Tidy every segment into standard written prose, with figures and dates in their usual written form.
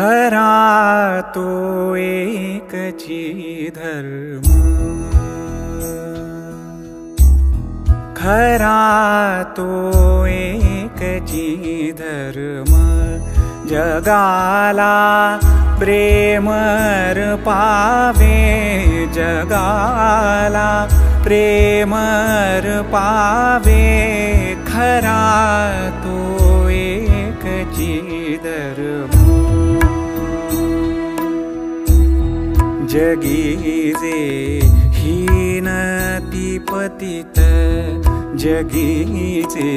खरा तो एकची धर्म, खरा तो एकची धर्म, जगाला प्रेमर पावे, जगाला प्रेमर पावे, खरा तो एकची धर्म। जगीजे हीनती पतित, जगीचे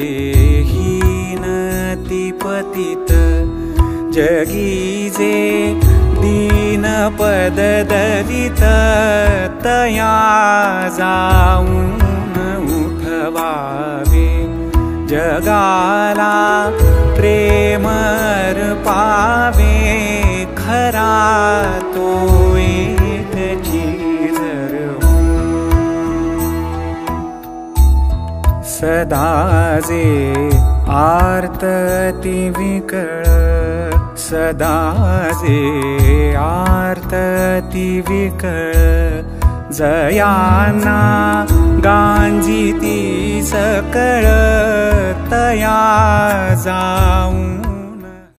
हीनती पतित, जगीचे दीनपद दलित, तया जाऊन उठवावे, जगाला प्रेमर पावे, खरा तो एकची धर्म। सदा जे आर्तती विकळ, सदा जे आर्तती विकळ, जयांना गांजिती सकळ, तया जाऊन